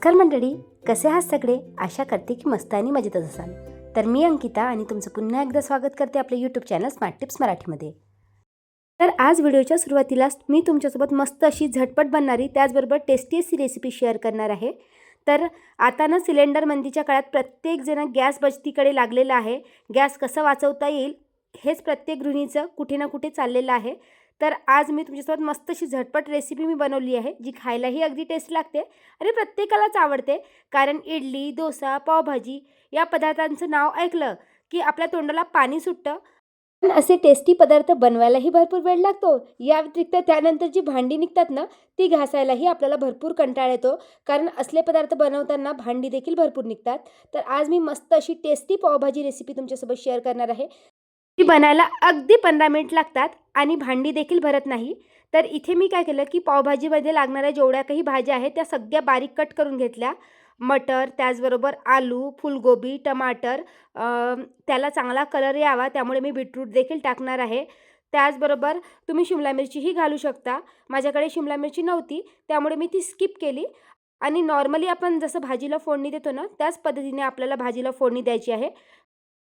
नमस्कार मंडळी, कसे आहात सगळे? आशा करते की मस्त आणि मजेतच असाल. तर मी अंकिता आणि तुमचं पुन्हा एकदा स्वागत करते आपल्या यूट्यूब चॅनल स्मार्ट टिप्स मराठीमध्ये. तर आज व्हिडिओच्या सुरुवातीलाच मी तुमच्यासोबत मस्त अशी झटपट बनणारी त्याचबरोबर टेस्टी अशी रेसिपी शेअर करणार आहे. तर आता ना सिलेंडर मंदीच्या काळात प्रत्येकजण गॅस बचतीकडे लागलेला आहे. गॅस कसं वाचवता येईल हेच प्रत्येक गृहिणीचं कुठे ना कुठे चाललेलं आहे. तर आज मी तुमच्यासोबत मस्त अशी झटपट रेसिपी मी बनवली आहे, जी खायलाही अगदी टेस्टी लागते आणि प्रत्येकालाच आवडते. कारण इडली, डोसा, पावभाजी या पदार्थांचं नाव ऐकलं की आपल्या तोंडाला पाणी सुटतं. पण असे टेस्टी पदार्थ बनवायलाही भरपूर वेळ लागतो. या व्यतिरिक्त त्यानंतर जी भांडी निघतात ना, ती घासायलाही आपल्याला भरपूर कंटाळा येतो. कारण असले पदार्थ बनवताना भांडी देखील भरपूर निघतात. तर आज मी मस्त अशी टेस्टी पावभाजी रेसिपी तुमच्यासोबत शेअर करणार आहे. ती बनायला अगदी 15 मिनिट लागतात आणि भांडी देखील भरत नाही. तर इथे मी काय केलं की पावभाजीमध्ये लागणाऱ्या जेवढ्या काही भाज्या आहेत त्या सगळ्या बारीक कट करून घेतल्या. मटर, त्याचबरोबर आलू, फुलगोबी, टमाटर, त्याला चांगला कलर यावा त्यामुळे मी बीटरूट देखील टाकणार आहे. त्याचबरोबर तुम्ही शिमला मिरचीही घालू शकता. माझ्याकडे शिमला मिरची नव्हती त्यामुळे मी ती स्किप केली. आणि नॉर्मली आपण जसं भाजीला फोडणी देतो ना, त्याच पद्धतीने आपल्याला भाजीला फोडणी द्यायची आहे.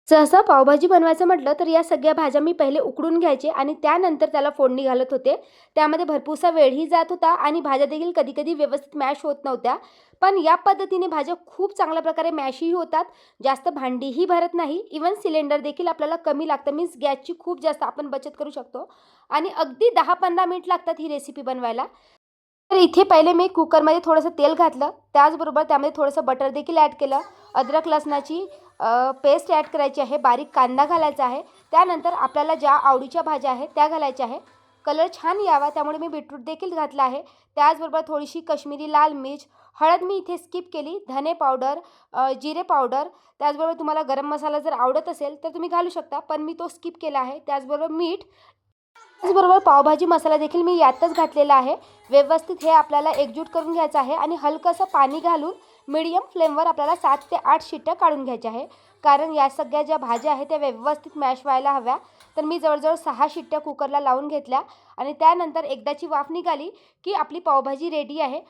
सहसा पावभाजी बनवायचं म्हटलं तर या सगळ्या भाज्या मी पहिले उकडून घ्यायचे आणि त्यानंतर त्याला फोडणी घालत होते. त्यामध्ये भरपूरसा वेळही जात होता आणि भाज्या देखील कधी-कधी व्यवस्थित मॅश होत नव्हत्या. पण या पद्धतीने भाज्या खूप चांगल्या प्रकारे मॅशही होतात. जास्त भांडीही भरत नाही. इव्हन सिलेंडर देखील आपल्याला कमी लागतं. मीन्स गॅसची खूप जास्त आपण बचत करू शकतो. आणि अगदी 10-15 मिनिट लागतात ही रेसिपी बनवायला. तर इथे पहिले मी कुकरमध्ये थोडंसं तेल घातलं. त्याचबरोबर त्यामध्ये थोडंसं बटर देखील ॲड केलं. अद्रक लसणाची पेस्ट ॲड करायची आहे. बारीक कांदा घालायचा आहे. त्यानंतर आपल्याला ज्या आवडीच्या भाज्या आहेत त्या घालायच्या आहे. कलर छान यावा त्यामुळे मी बीटरूट देखील घातला आहे. त्याचबरोबर थोडीशी काश्मीरी लाल मिर्च, हळद मी इथे स्किप केली, धने पावडर, जिरे पावडर, त्याचबरोबर तुम्हाला गरम मसाला जर आवडत असेल तर तुम्ही घालू शकता, पण मी तो स्किप केला आहे. त्याचबरोबर मीठ, त्याचबरोबर पावभाजी मसाला देखील मी यातच घातलेला आहे. व्यवस्थित हे आपल्याला एकजूट करून घ्यायचं आहे आणि हलकंसं पाणी घालून मीडियम फ्लेमवर आपल्याला 7 ते 8 शिट्ट्या काढून घ्यायच्या आहे. कारण या सगळ्या ज्या भाज्या आहेत त्या व्यवस्थित मॅश व्हायला हव्या. तर मी जवळजवळ 6 शिट्ट्या कुकरला लावून घेतल्या आणि त्यानंतर एकदाची वाफ निघाली की आपली पावभाजी रेडी आहे.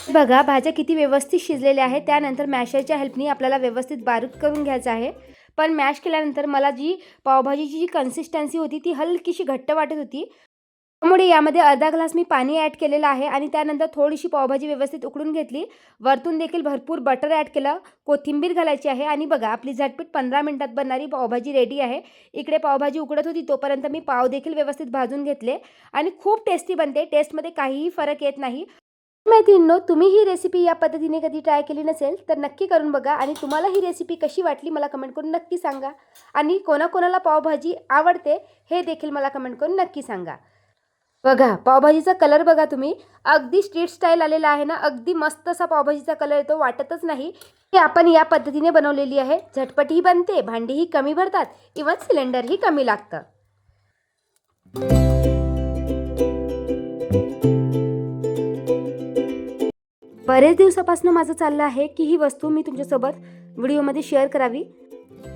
बघा भाज्या किती व्यवस्थित शिजलेल्या आहेत. त्यानंतर मॅशरच्या हेल्पनी आपल्याला व्यवस्थित बारीक करून घ्यायचं आहे. पण मॅश केल्यानंतर मला जी पावभाजीची जी कन्सिस्टन्सी होती ती हलकीशी घट्ट वाटत होती. त्यामुळे यामध्ये अर्धा ग्लास मी पाणी ॲड केलेलं आहे आणि त्यानंतर थोडीशी पावभाजी व्यवस्थित उकळून घेतली. वरतून देखील भरपूर बटर ॲड केलं. कोथिंबीर घालायची आहे आणि बघा आपली झटपट 15 मिनिटात बनणारी पावभाजी रेडी आहे. इकडे पावभाजी उकडत होती तोपर्यंत मी पाव देखील व्यवस्थित भाजून घेतले आणि खूप टेस्टी बनते. टेस्टमध्ये काहीही फरक येत नाही. मैत्रिणींनो, तुम्ही ही रेसिपी या पद्धतीने कधी ट्राय केली नसेल तर नक्की करून बघा आणि तुम्हाला ही रेसिपी कशी वाटली मला कमेंट करून नक्की सांगा. आणि कोणाकोणाला पावभाजी आवडते हे देखील मला कमेंट करून नक्की सांगा. बघा पावभाजीचा कलर बघा तुम्ही, अगदी स्ट्रीट स्टाईल आलेला आहे ना. अगदी मस्त असा पावभाजीचा कलर येतो. वाटतच नाही की आपण या पद्धतीने बनवलेली आहे. झटपटही बनते, भांडीही कमी भरतात, इव्हन सिलेंडरही कमी लागतं. बरेच दिवसापासून माझं चाललं आहे की ही वस्तू मी तुमच्यासोबत व्हिडिओमध्ये शेअर करावी.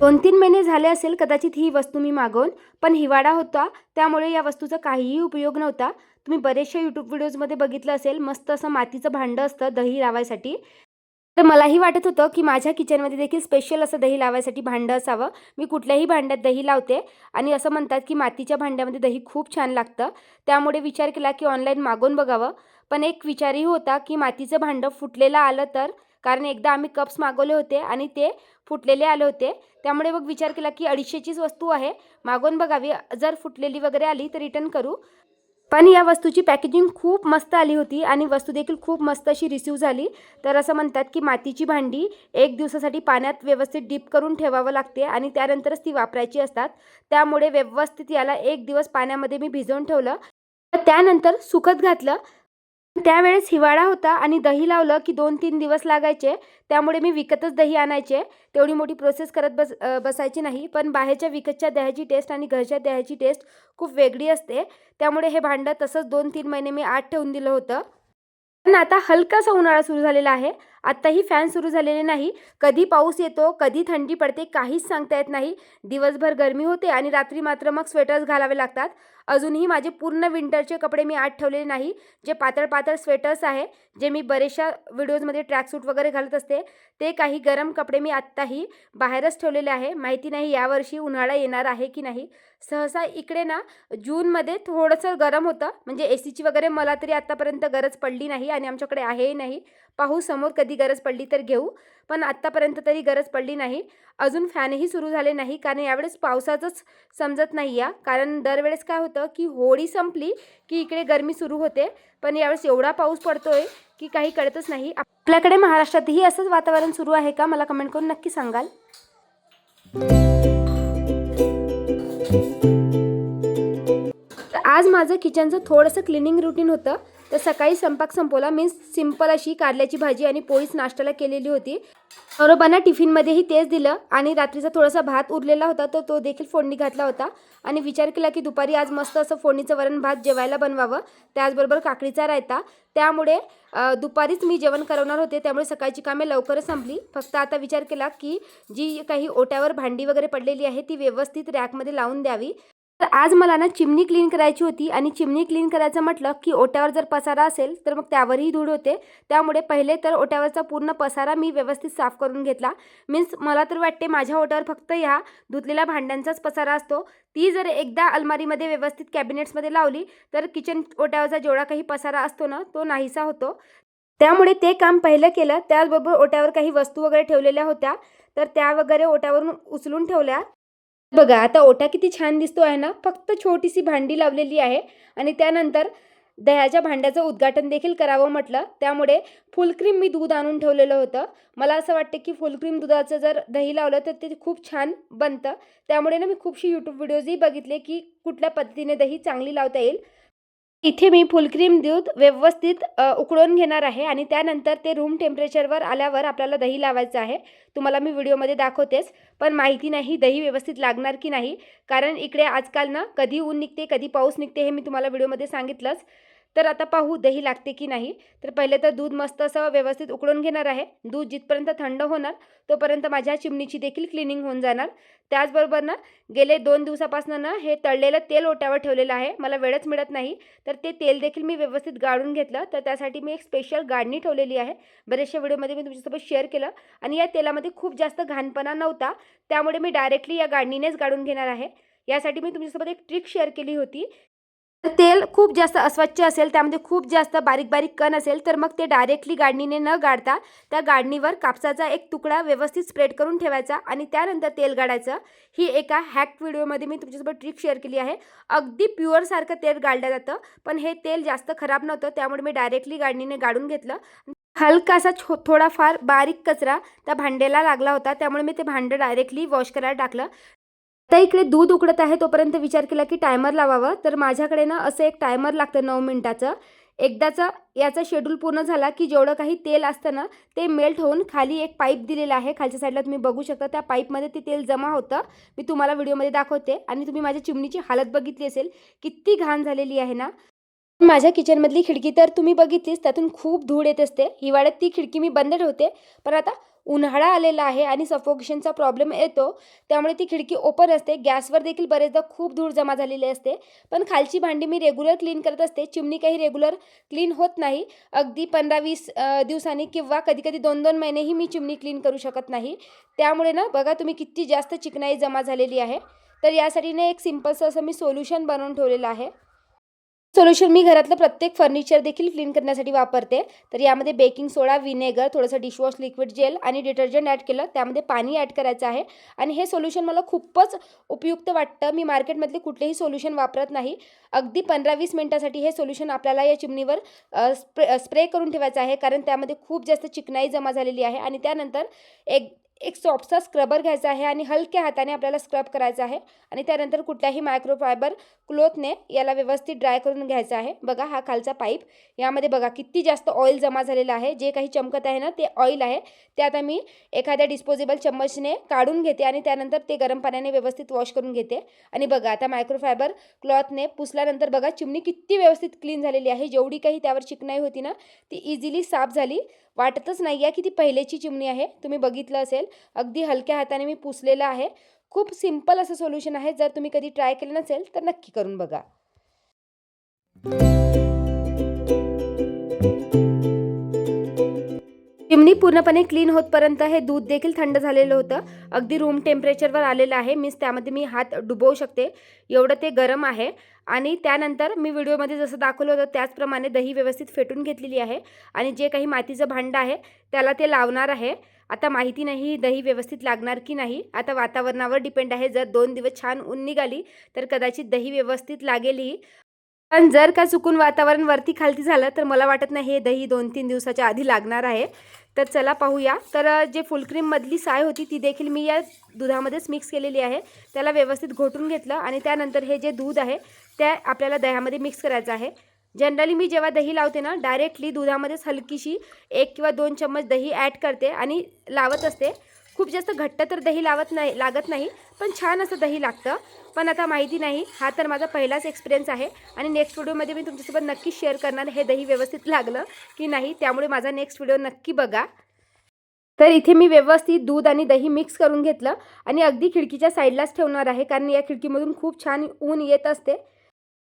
2-3 महिने झाले असेल कदाचित ही वस्तू मी मागवून, पण हिवाळा होता त्यामुळे या वस्तूचा काहीही उपयोग नव्हता. तुम्ही बरेचशा यूट्यूब व्हिडिओजमध्ये बघितलं असेल, मस्त असं मातीचं भांडं असतं दही लावायसाठी. तर मलाही वाटत होतं की माझ्या किचनमध्ये देखील स्पेशल असं दही लावायसाठी भांडं असावं. मी कुठल्याही भांड्यात दही लावते आणि असं म्हणतात की मातीच्या भांड्यामध्ये दही खूप छान लागतं. त्यामुळे विचार केला की ऑनलाईन मागवून बघावं. पण एक विचारही होता की मातीचं भांडं फुटलेलं आलं तर, कारण एकदा आम्ही कप्स मागवले होते आणि ते फुटलेले आले होते. त्यामुळे मग विचार केला की 250चीच वस्तू आहे, मागवून बघावी. जर फुटलेली वगैरे आली तर रिटर्न करू. पण या वस्तूची पॅकेजिंग खूप मस्त आली होती आणि वस्तू देखील खूप मस्त अशी रिसीव्ह झाली. तर असं म्हणतात की मातीची भांडी 1 दिवसासाठी पाण्यात व्यवस्थित डीप करून ठेवावं लागते आणि त्यानंतरच ती वापरायची असतात. त्यामुळे व्यवस्थित याला 1 दिवस पाण्यामध्ये मी भिजवून ठेवलं. त्यानंतर सुकत घातलं. त्यावेळेस हिवाळा होता आणि दही लावलं की 2-3 दिवस लागायचे. त्यामुळे मी विकतच दही आणायचे. तेवढी मोठी प्रोसेस करत बसायची नाही. पण बाहेरच्या विकतच्या दह्याची टेस्ट आणि घरच्या दह्याची टेस्ट खूप वेगळी असते. त्यामुळे हे भांडं तसंच 2-3 महिने मी आत ठेवून दिलं होतं. पण आता हलकासा उन्हाळा सुरू झालेला आहे. आत्ताही फॅन सुरू झालेले नाही. कधी पाऊस येतो, कधी थंडी पडते, काहीच सांगता येत नाही. दिवसभर गरमी होते आणि रात्री मात्र मग स्वेटर्स घालावे लागतात. अजूनही माझे पूर्ण विंटरचे कपडे मी आत ठेवलेले नाही. जे पातळ पातळ स्वेटर्स आहे, जे मी बरेचशा व्हिडिओजमध्ये ट्रॅकसूट वगैरे घालत असते, ते काही गरम कपडे मी आत्ताही बाहेरच ठेवलेले आहे. माहिती नाही यावर्षी उन्हाळा येणार आहे की नाही. सहसा इकडे ना जूनमध्ये थोडंसं गरम होतं, म्हणजे एसीची वगैरे मला तरी आत्तापर्यंत गरज पडली नाही आणि आमच्याकडे आहेही नाही. पाहू समोर कधी गरज पडली तर घेऊ, पण आत्तापर्यंत तरी गरज पडली नाही. अजून फॅनही सुरू झाले नाही, कारण यावेळेस पावसाचंच समजत नाही या. कारण दरवेळेस काय होतं की होळी संपली की इकडे गरमी सुरू होते, पण यावेळेस एवढा पाऊस पडतोय की काही कळतच नाही. आपल्याकडे महाराष्ट्रातही असंच वातावरण सुरू आहे का, मला कमेंट करून नक्की सांगाल. आज माझं किचनचं थोडंसं क्लिनिंग रुटीन होतं. तर सकाळी स्वयंपाक संपवला. मी सिंपल अशी कारल्याची भाजी आणि पोळीच नाश्त्याला केलेली होती. नवरोबांना टिफिनमध्येही तेच दिलं आणि रात्रीचा थोडासा भात उरलेला होता तो देखील फोडणी घातला होता. आणि विचार केला की दुपारी आज मस्त असं फोडणीचं वरण भात जेवायला बनवावं, त्याचबरोबर काकडीचा रायता. त्यामुळे दुपारीच मी जेवण करवणार होते, त्यामुळे सकाळची कामे लवकरच संपली. फक्त आता विचार केला की जी काही ओट्यावर भांडी वगैरे पडलेली आहे ती व्यवस्थित रॅकमध्ये लावून द्यावी. तर आज मला ना चिमणी क्लीन करायची होती आणि चिमणी क्लीन करायचं म्हटलं की ओट्यावर जर पसारा असेल तर मग त्यावरही धूळ होते. त्यामुळे पहिले तर ओट्यावरचा पूर्ण पसारा मी व्यवस्थित साफ करून घेतला. मीन्स मला तर वाटते माझ्या ओट्यावर फक्त ह्या धुतलेल्या भांड्यांचाच पसारा असतो. ती जर एकदा अलमारीमध्ये व्यवस्थित कॅबिनेट्समध्ये लावली तर किचन ओट्यावरचा जेवढा काही पसारा असतो ना तो नाहीसा होतो. त्यामुळे ते काम पहिलं केलं. त्याचबरोबर ओट्यावर काही वस्तू वगैरे ठेवलेल्या होत्या, तर त्या वगैरे ओट्यावरून उचलून ठेवल्या. बघा आता ओटा किती छान दिसतो आहे ना. फक्त छोटीशी भांडी लावलेली आहे आणि त्यानंतर दह्याच्या भांड्याचं उद्घाटन देखील करावं म्हटलं. त्यामुळे फुल क्रीम मी दूध आणून ठेवलेलं होतं. मला असं वाटतं की फुल क्रीम दुधाचं जर दही लावलं तर ते खूप छान बनतं. त्यामुळे ना मी खूपशी यूट्यूब व्हिडिओजही बघितले की कुठल्या पद्धतीने दही चांगली लावता येईल. इथे मी फुल क्रीम दूध व्यवस्थित उकळून घेणार आहे आणि त्यानंतर ते रूम टेम्परेचरवर आल्यावर आपल्याला दही लावायचं आहे. तुम्हाला मी व्हिडिओमध्ये दाखवतेच, पण माहिती नाही दही व्यवस्थित लागणार की नाही. कारण इकडे आजकाल ना कधी ऊन निघते कधी पाऊस निघते हे मी तुम्हाला व्हिडिओमध्ये सांगितलंच. तर आता पाहू दही लागते की नाही. तर पहिले तर दूध मस्त असं व्यवस्थित उकळून घेणार आहे. दूध जिथपर्यंत थंड होणार तोपर्यंत माझ्या चिमणीची देखील क्लिनिंग होऊन जाणार. त्याचबरोबर ना गेले 2 दिवसापासून ना हे तळलेलं तेल ओट्यावर ठेवलेलं आहे. मला वेळच मिळत नाही, तर ते तेल देखील मी व्यवस्थित गाळून घेतलं. तर त्यासाठी मी एक स्पेशल गाळणी ठेवलेली आहे. बरेचशा व्हिडिओमध्ये मी तुमच्यासोबत शेअर केलं आणि या तेलामध्ये खूप जास्त घाणपणा नव्हता, त्यामुळे मी डायरेक्टली या गाळणीनेच गाळून घेणार आहे. यासाठी मी तुमच्यासोबत एक ट्रिक शेअर केली होती. तेल खूप जास्त अस्वच्छ असेल, त्यामध्ये खूप जास्त बारीक बारीक कण असेल तर मग ते डायरेक्टली गाळणीने न गाळता त्या गाळणीवर कापसाचा एक तुकडा व्यवस्थित स्प्रेड करून ठेवायचा आणि त्यानंतर तेल गाळायचं. ही एका हॅक व्हिडिओमध्ये मी तुमच्यासोबत ट्रिक शेअर केली आहे. अगदी प्युअरसारखं तेल गाळलं जातं, पण हे तेल जास्त खराब नव्हतं, त्यामुळे मी डायरेक्टली गाळणीने गाळून घेतलं. हलकासा थोडाफार बारीक कचरा त्या भांड्याला लागला होता, त्यामुळे मी ते भांडं डायरेक्टली वॉश करायला टाकलं. आता इकडे दूध उकळत आहे तोपर्यंत विचार केला की टायमर लावावं. तर माझ्याकडे ना असं एक टायमर लागतं 9 मिनिटाचं. एकदाचा याचा शेड्यूल पूर्ण झाला की जेवढं काही तेल असतं ना ते मेल्ट होऊन खाली एक पाईप दिलेला आहे. खालच्या साईडला तुम्ही बघू शकता, त्या पाईपमध्ये ते तेल जमा होतं. मी तुम्हाला व्हिडिओमध्ये दाखवते. आणि तुम्ही माझ्या चिमणीची हालत बघितली असेल, किती घाण झालेली आहे ना. माझ्या किचनमधली खिडकी तर तुम्ही बघितलीच, त्यातून खूप धूळ येत असते. हिवाळ्यात ती खिडकी मी बंद ठेवते, पण आता उन्हाळा आलेला आहे आणि सफोकेशनचा प्रॉब्लेम येतो, त्यामुळे ती खिडकी ओपन असते. गॅसवर देखील बरेचदा खूप धूळ जमा झालेली असते. पण खालची भांडी मी रेग्युलर क्लीन करत असते. चिमणी काही रेग्युलर क्लीन होत नाही. अगदी 15-20 दिवसांनी किंवा कधी कधी 2-2 महिनेही मी चिमणी क्लीन करू शकत नाही. त्यामुळे ना बघा तुम्ही किती जास्त चिकनाई जमा झालेली आहे. तर यासाठी ना एक सिम्पलचं असं मी सोल्युशन बनवून ठेवलेलं आहे. सोल्युशन मी घरातलं प्रत्येक फर्निचर देखील क्लीन करण्यासाठी वापरते. तर यामध्ये बेकिंग सोडा, विनेगर, थोडंसं डिशवॉश लिक्विड जेल आणि डिटर्जंट ॲड केलं. त्यामध्ये पाणी ॲड करायचं आहे आणि हे सोल्युशन मला खूपच उपयुक्त वाटतं. मी मार्केटमधले कुठलेही सोल्युशन वापरत नाही. अगदी 15-20 मिनिटासाठी हे सोल्युशन आपल्याला या चिमणीवर स्प्रे करून ठेवायचं आहे, कारण त्यामध्ये खूप जास्त चिकनाई जमा झालेली आहे. आणि त्यानंतर एक सॉफ्टचा स्क्रबर घ्यायचा आहे आणि हलक्या हाताने आपल्याला स्क्रब करायचं आहे. आणि त्यानंतर कुठल्याही मायक्रोफायबर क्लोथने याला व्यवस्थित ड्राय करून घ्यायचं आहे. बघा हा खालचा पाईप, यामध्ये बघा किती जास्त ऑइल जमा झालेलं आहे. जे काही चमकत आहे ना ते ऑइल आहे. ते आता मी एखाद्या डिस्पोजेबल चम्मचने काढून घेते आणि त्यानंतर ते गरम पाण्याने व्यवस्थित वॉश करून घेते. आणि बघा आता मायक्रोफायबर क्लॉथने पुसल्यानंतर बघा चिमणी किती व्यवस्थित क्लीन झालेली आहे. जेवढी काही त्यावर चिकनाई होती ना ती इझिली साफ झाली. वाटतच नाही आहे की ती पहिलेची चिमणी आहे. तुम्ही बघितलं असेल, अगदी हलक्या हाताने मी पुसलेलं आहे. खूप सिंपल असं सोल्युशन आहे. जर तुम्ही कधी ट्राय केलं नसेल तर नक्की करून बघा. चिमणी पूर्णपणे क्लीन होतपर्यंत हे दूध देखील थंड झालेलं होतं. अगदी रूम टेम्परेचरवर आलेलं आहे. त्यामध्ये मी हात डुबवू शकते एवढं ते गरम आहे. आणि त्यानंतर मी व्हिडिओमध्ये जसं दाखवलं होतं त्याचप्रमाणे दही व्यवस्थित फेटून घेतलेली आहे आणि जे काही मातीचं भांडं आहे त्याला ते लावणार आहे. आता माहिती नाही दही व्यवस्थित लागणार की नाही. आता वातावरणावर डिपेंड आहे. जर 2 दिवस छान ऊन निघाली तर कदाचित दही व्यवस्थित लागेलही. पण जर का चुकून वातावरण वरती खालती झालं तर मला वाटत नाही हे दही 2-3 दिवसाच्या आधी लागणार आहे. तर चला पाहूया. तर जे फुल क्रीममधली साय होती ती देखील मी या दुधामध्येच मिक्स केलेली आहे. त्याला व्यवस्थित घोटून घेतलं आणि त्यानंतर हे जे दूध आहे ते आपल्याला दह्यामध्ये मिक्स करायचं आहे. जनरली मी जेव्हा दही लावते ना डायरेक्टली दुधामध्येच हलकीशी 1 किंवा 2 चम्मच दही ॲड करते आणि लावत असते. खूप जास्त घट्ट तर दही लागत नाही, पण छान असं दही लागतं. पण आता माहिती नाही, हा तर माझा पहिलाच एक्सपिरियन्स आहे आणि नेक्स्ट व्हिडिओमध्ये मी तुमच्यासोबत नक्की शेअर करणार हे दही व्यवस्थित लागलं की नाही. त्यामुळे माझा नेक्स्ट व्हिडिओ नक्की बघा. तर इथे मी व्यवस्थित दूध आणि दही मिक्स करून घेतलं आणि अगदी खिडकीच्या साईडलाच ठेवणार आहे, कारण या खिडकीमधून खूप छान ऊन येत असते.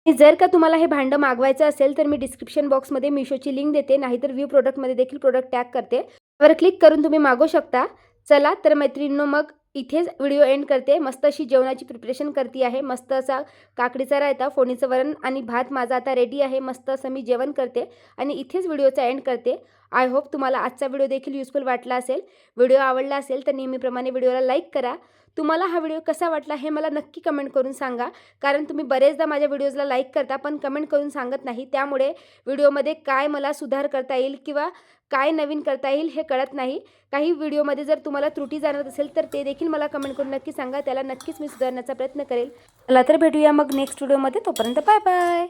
जर का तुम्हाला हे भांडं मागवायचं असेल तर मी डिस्क्रिप्शन बॉक्समध्ये मिशोची लिंक देते, नाहीतर व्ह्यू प्रोडक्टमध्ये देखील प्रोडक्ट टॅग करते. त्यावर क्लिक करून तुम्ही मागवू शकता. चला तर मैत्रिणींनो, मग इथेच व्हिडिओ एंड करते. मस्त अशी जेवणाची प्रिपरेशन करते आहे. मस्त असा काकडीचा रायता, फोडणीचं वरण आणि भात माझा आता रेडी आहे. मस्त असं मी जेवण करते आणि इथेच व्हिडिओचा एंड करते. आय होप तुम्हाला आजचा व्हिडिओ देखील युजफुल वाटला असेल. व्हिडिओ आवडला असेल तर नेहमीप्रमाणे व्हिडिओला लाईक करा. तुम्हाला हा व्हिडिओ कसा वाटला हे मला नक्की कमेंट करून सांगा, कारण तुम्ही बरेचदा माझ्या व्हिडिओजला लाईक करता पण कमेंट करून सांगत नाही. त्यामुळे व्हिडिओमध्ये काय मला सुधार करता येईल किंवा काय नवीन करता येईल हे कळत नाही. काही व्हिडिओमध्ये जर तुम्हाला त्रुटी जाणवत असेल तर ते देखील मला कमेंट करून नक्की सांगा. त्याला नक्कीच मी सुधारण्याचा प्रयत्न करेल. चला तर भेटूया मग नेक्स्ट व्हिडिओमध्ये. तोपर्यंत बाय बाय.